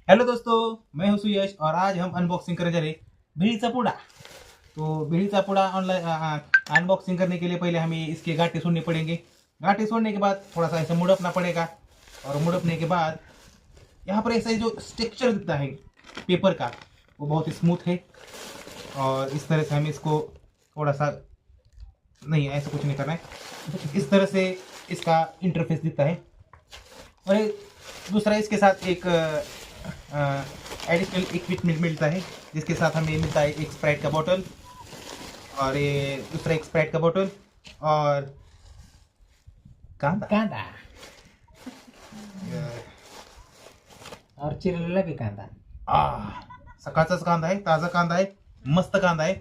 Hello दोस्तों, मैं हूं सुयश और आज हम अनबॉक्सिंग करने जा रहे हैं भेड़ीचा पुडा। तो भेड़ीचा पुडा ऑनलाइन अनबॉक्सिंग करने के लिए पहले हमें इसके गांठें छोड़ने पड़ेंगे। गांठें छोड़ने के बाद थोड़ा सा ऐसे मुड़पना पड़ेगा और मुड़पने के बाद यहाँ पर ऐसा जो स्ट्रक्चर दिखता है पेपर का वो बहुत ही स्मूथ है। और इस तरह से हमें इसको थोड़ा सा नहीं, ऐसा कुछ नहीं करना है, इस तरह से इसका इंटरफेस दिखता है। और दूसरा इसके साथ एक एडिशनल इक्विपमेंट मिलता है जिसके साथ हमें मिलता है एक स्प्राइट का बोतल और ये दूसरा एक स्प्राइट का बोतल और कांदा कांदा और चिरलेला भी कांदा. सकाळचाच कांदा आहे, ताजा कांदा आहे, मस्त कांदा आहे.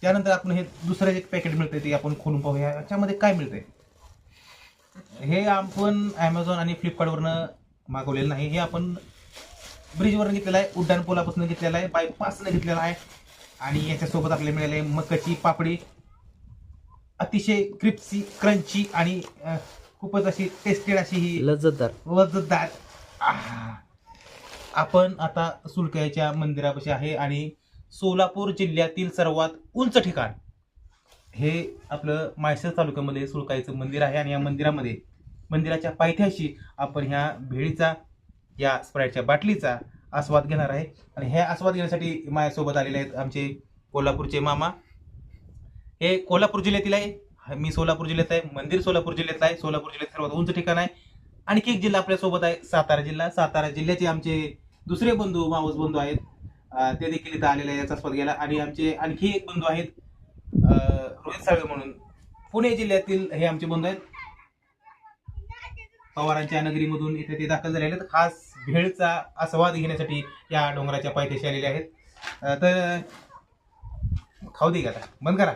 त्यानंतर आपण हे दुसरं एक पॅकेट मिळतंय ते आपण खोलून पाहूया याच्यामध्ये काय मिळतंय. हे आपण ॲमेझॉन आणि फ्लिपकार्टवरनं मागवलेलं नाही, हे आपण ब्रिजवरून घेतलेलं आहे, उड्डाण पुलापासून घेतलेलं आहे, बायपासनं घेतलेलं आहे. आणि याच्यासोबत आपल्याला मिळाले आहे मकाची पापडी, अतिशय क्रिप्सी क्रंची आणि खूपच अशी टेस्टेड अशी ही लज्जतदार. आपण आता सुलकाईच्या मंदिरापाशी आहे आणि सोलापूर जिल्ह्यातील सर्वात उंच ठिकाण हे आपलं माळशेज तालुक्यामध्ये सुलकाईचं मंदिर आहे. आणि या मंदिराच्या पायथ्याशी आपण ह्या भेळीचा या स्प्राईटच्या बाटलीचा आस्वाद घेणार आहे. आणि ह्या आस्वाद घेण्यासाठी माझ्यासोबत आलेले आहेत आमचे कोल्हापूरचे मामा. हे कोल्हापूर जिल्ह्यातील आहे, मी सोलापूर जिल्ह्यात आहे, मंदिर सोलापूर जिल्ह्यात आहे. सोलापूर जिल्ह्यात सर्वात उंच ठिकाण आहे. आणखी एक जिल्हा आपल्यासोबत आहे सातारा जिल्हा. सातारा जिल्ह्याचे आमचे दुसरे बंधू मावस बंधू आहेत, ते देखील इथं आलेले आहेत याचा आस्वाद घ्यायला. आणि आमचे आणखी एक बंधू आहेत रोहित साळवे म्हणून, पुणे जिल्ह्यातील हे आमचे बंधू आहेत. पवारांच्या नगरीमधून इथे ते दाखल झालेले आहेत, खास भेळचा आस्वाद घेण्यासाठी या डोंगराच्या पायथ्याशी आलेले आहेत. तर खाऊ दे का, आता बंद करा.